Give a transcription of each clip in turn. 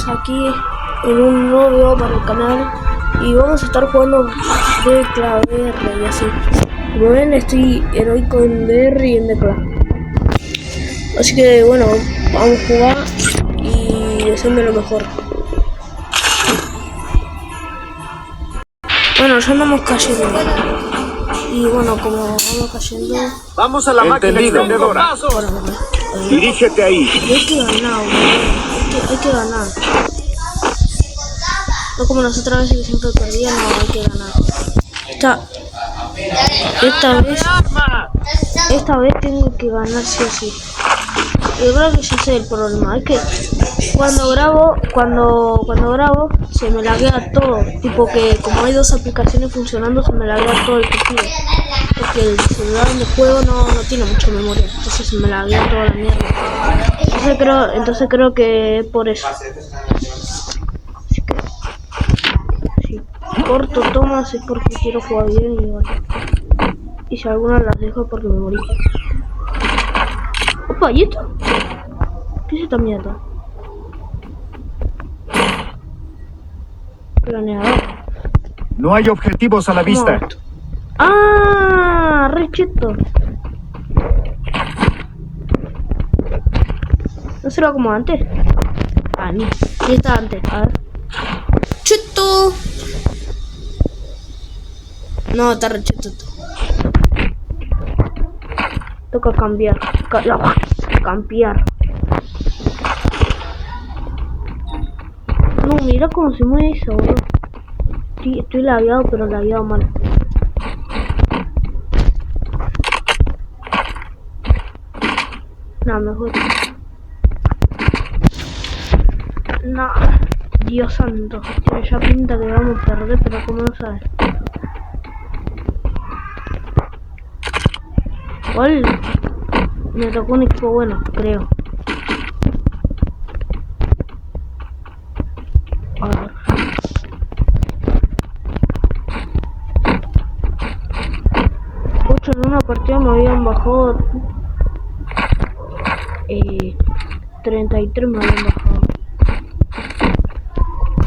estamos aquí en un nuevo video para el canal y vamos a estar jugando Decla VR y así. Como ven, estoy heroico en VR y en Decla. Así que bueno, vamos a jugar y desearme lo mejor. Bueno, ya andamos cayendo. Y bueno, como vamos cayendo... Vamos a la máquina extendedora. Dirígete ahí. Y hay que ganar, boludo. Hay que ganar. No como las otras veces que siempre perdía, no, hay que ganar. Esta vez tengo que ganar sí o sí. Yo creo que ya sé el problema. Es que cuando grabo se me laguea todo. Tipo que como hay dos aplicaciones funcionando se me laguea todo el partido. Porque el celular donde juego no tiene mucha memoria. Entonces se me laguea toda la mierda. Entonces creo que es por eso. Así que si corto tomas es porque quiero jugar bien y bueno. Y si algunas las dejo es porque me morí. Opa, ¿y esto? ¿Qué es esta mierda? Planeador. No hay objetivos a la vista. ¡Ah! ¡Re cheto! ¿No será como antes? Ah, ni está antes. A ver. ¡Cheto! No, está re cheto. Toca cambiar. Cambiar. No, mira cómo se mueve eso, bro. Estoy lagueado, pero lagueado mal. No, mejor. No, Dios santo. Tiene ya pinta que vamos a perder, pero como no sabes. Igual me tocó un equipo bueno, creo. A ver. En una partida me habían bajado 33 me habían bajado.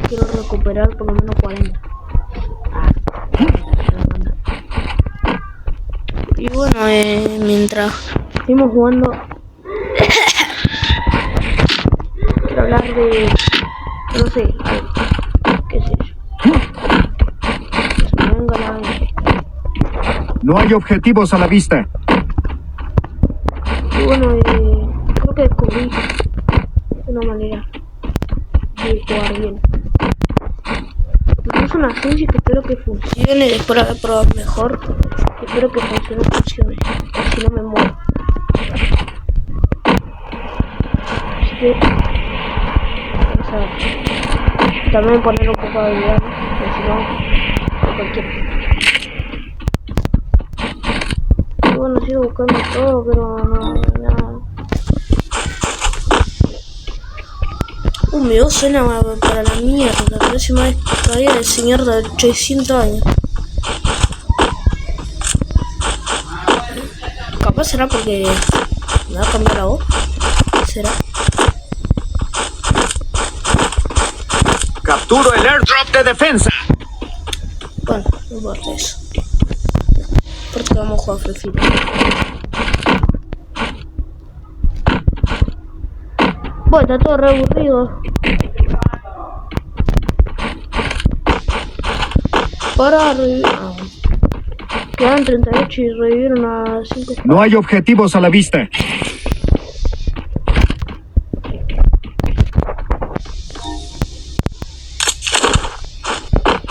Quiero recuperar por lo menos 40. Y bueno, mientras seguimos jugando quiero hablar de no sé, qué sé yo. Que se me venga la mente. No hay objetivos a la vista. Y bueno, creo que descubrí una manera de jugar bien. Me puse una ciencia que espero que funcione. Después de haber probado mejor, espero que funcione. Si no me muero. Así que vamos a ver. También poner un poco de habilidad, porque si no, cualquier. Bueno, sigo buscando todo, pero no, nada. Mi voz suena para la mierda, parece más todavía del señor de 800 años. Capaz será porque me va a cambiar la voz. ¿Será? Capturo el airdrop de defensa. Bueno, no importa eso. Porque vamos a jugar Free Fire. Bueno, está todo re aburrido. Para revivir. Quedan 38 y revivieron a 5. No hay objetivos a la vista.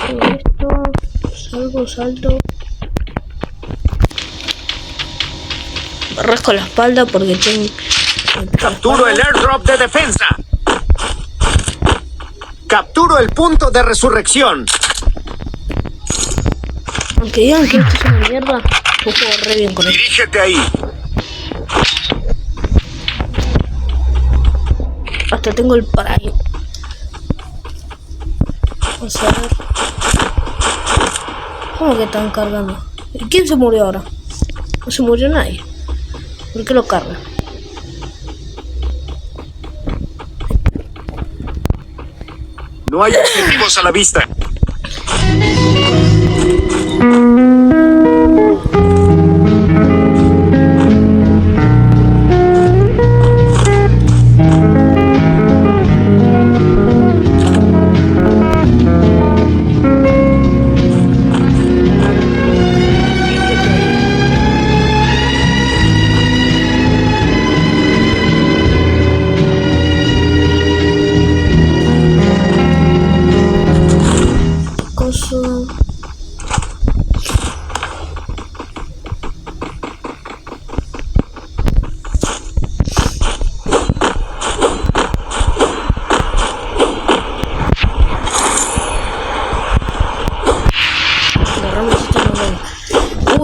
Esto. Salto. Me rasco la espalda porque tengo... Capturo el airdrop de defensa. Capturo el punto de resurrección. Aunque digan que esto es una mierda, yo juego re bien con esto. Dirígete ahí. Hasta tengo el paraíso. Vamos a ver. ¿Cómo que están cargando? ¿Quién se murió ahora? No se murió nadie. ¿Por qué lo cargan? No hay objetivos a la vista.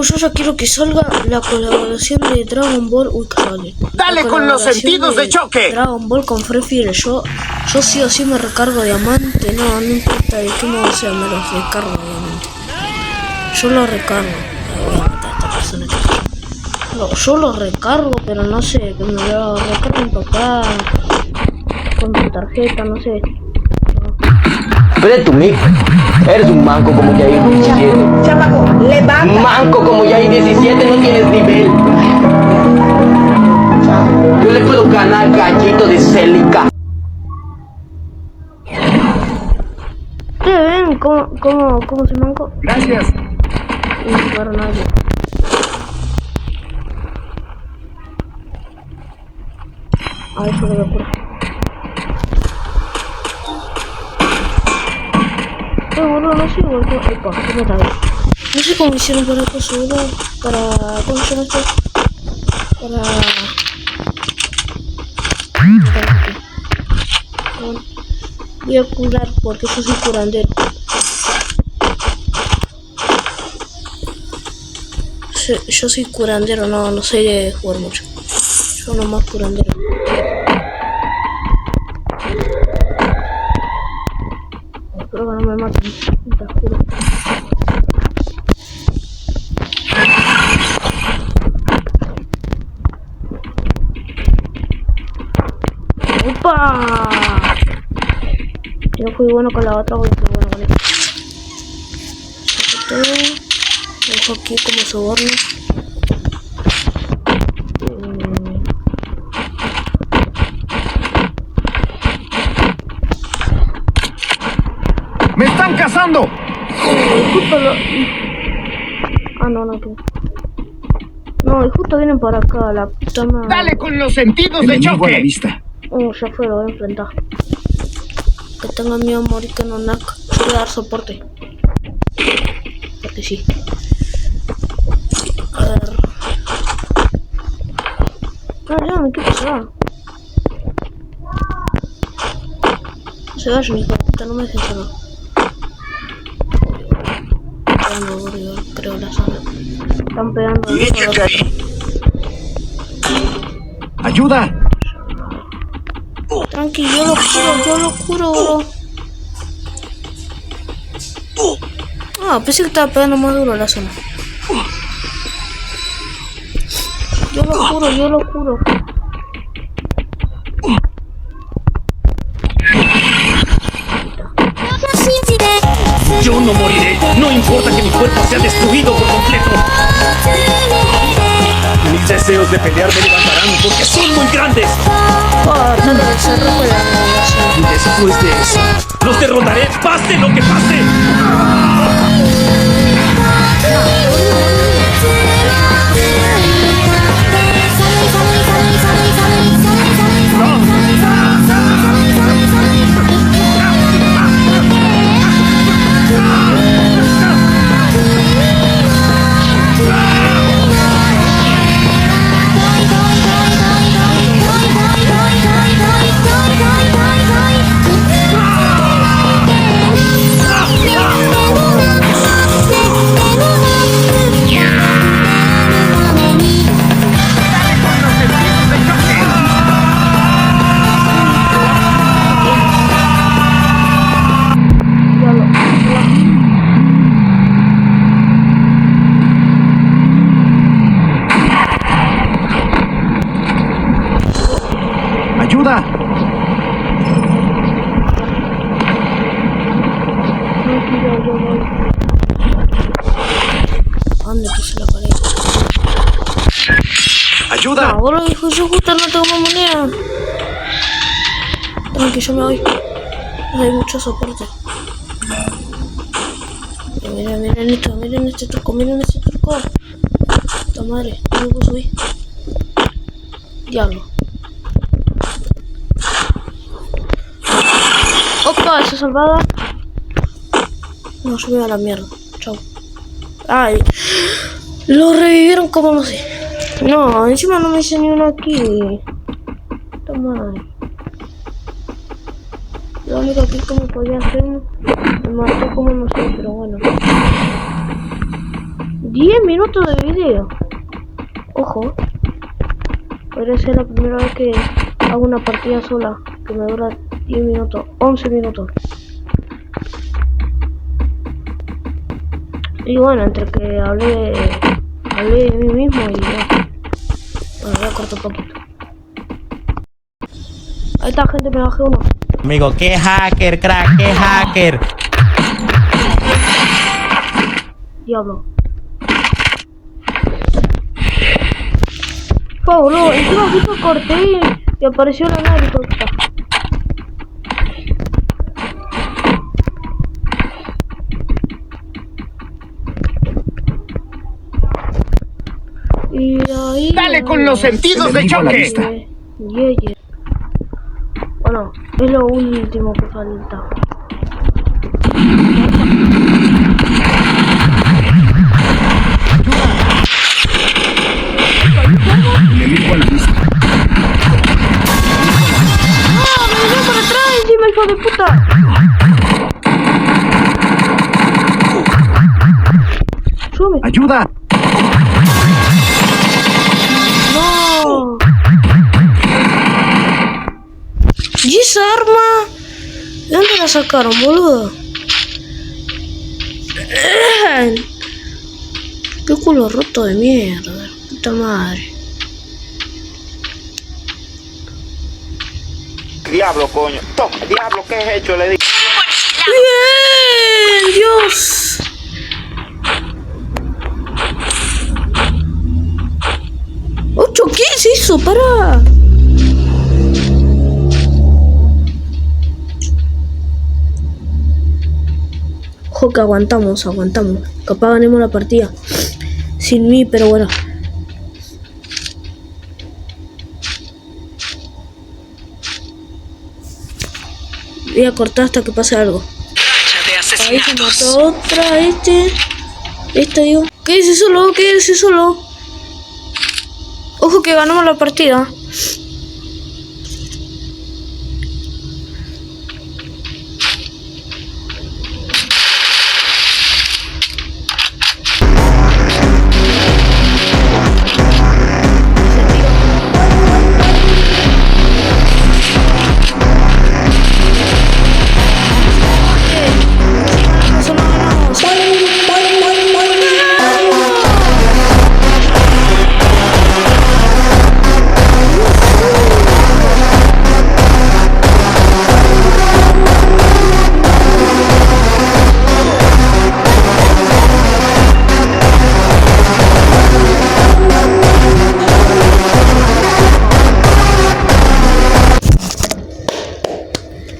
Yo ya quiero que salga la colaboración de Dragon Ball. Uy, que sale. ¡Dale con los sentidos de choque! Dragon Ball con Free Fire. Yo sí o sí me recargo diamante. No importa de qué modo sea, me los recargo diamante. Yo lo recargo. Voy a matar a esta persona. No, yo lo recargo, pero no sé, que me lo recargo en papá. Con tu tarjeta, no sé. Pero tu mico, eres un manco como Yair 17. Chamaco, levanta. Manco como Yair 17, no tienes nivel. Yo le puedo ganar gallito de Celica. ¿Ven cómo se manco? Gracias. Y para nadie. A eso le voy a curar. Boludo, no sé, boludo. Epa, ¿qué me está bien? No sé cómo hicieron para eso, boludo. ¿Cómo se llama esto? Bueno, voy a curar porque yo soy curandero. Yo soy curandero, no sé de jugar mucho. Yo nomás curandero. Espero que no me maten, te juro. ¡Opa! Yo fui bueno con la otra, voy a ser bueno con esta. Dejo aquí como soborno. ¡Me están cazando! Justo lo... Ah, no, que... No, y justo vienen para acá, la puta madre. ¡Dale con los sentidos de choque! A la vista. Ya fue, lo voy a enfrentar. Que tenga miedo a morir que no nac. Voy a dar soporte. Porque sí. A ver. Ya, ¿qué pasa? Se vayan, hijo de puta, no me dejes solo. Pegando, boludo, creo la zona. Están pegando. ¡Dirígete ahí! ¡Ayuda! Tranqui, yo lo curo, bro. Ah, pensé que estaba pegando más duro la zona. Yo lo curo. Yo no moriré, no importa que mi cuerpo sea destruido por completo. Mis deseos de pelear me levantarán porque son muy grandes. Y después de eso, los derrotaré, pase lo que pase. ¡Ayuda! Ahora hijo, yo justo no tengo más moneda. Tranqui, yo me voy. No hay mucho soporte. Miren esto, miren este truco, miren este truco. Puta madre, no me puedo subir. Diablo. Opa, esa salvada. No, subí a la mierda. Chau. Ay, lo revivieron como no sé. No, encima no me hice ni uno aquí. Puta madre. Lo único aquí que me podía hacer me mató como no sé, pero bueno. 10 minutos de video. Ojo. Podría ser la primera vez que hago una partida sola que me dura 10 minutos, 11 minutos. Y bueno, entre que hablé de mí mismo y bueno, voy a cortar un poquito. Ahí está, gente, me bajé uno. Amigo, qué hacker, crack, qué hacker. Diablo. Oh, boludo, encima justo corté y apareció la nave. Y ahí... ¡Dale con los sentidos de Enemigo a la choque! vista. Yeah. Bueno, es lo último que falta. Enemigo a la vista. ¡Ah, me vino por atrás encima, hijo de puta! ¡Sube! ¡Ayuda! ¡No! ¿Y esa arma? ¿De dónde la sacaron, boludo? ¡Qué culo roto de mierda! ¡Puta madre! Diablo, coño. Toma, diablo, ¿qué he hecho? Le digo. ¡Bien! ¡Dios! ¡8 kills hizo! ¡Para! Ojo que aguantamos. Capaz ganemos la partida. Sin mí, pero bueno. Voy a cortar hasta que pase algo. Ahí se mató otra, Esta digo. Quédese solo. Ojo que ganamos la partida.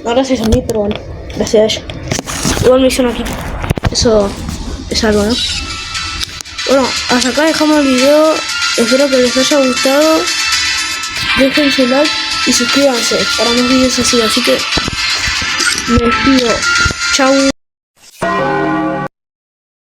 No, gracias a mí, pero bueno, gracias a ella. Igual me hicieron aquí. Eso es algo, ¿no? Bueno, hasta acá dejamos el video. Espero que les haya gustado. Dejen su like y suscríbanse para más videos así. Así que me despido. Chau.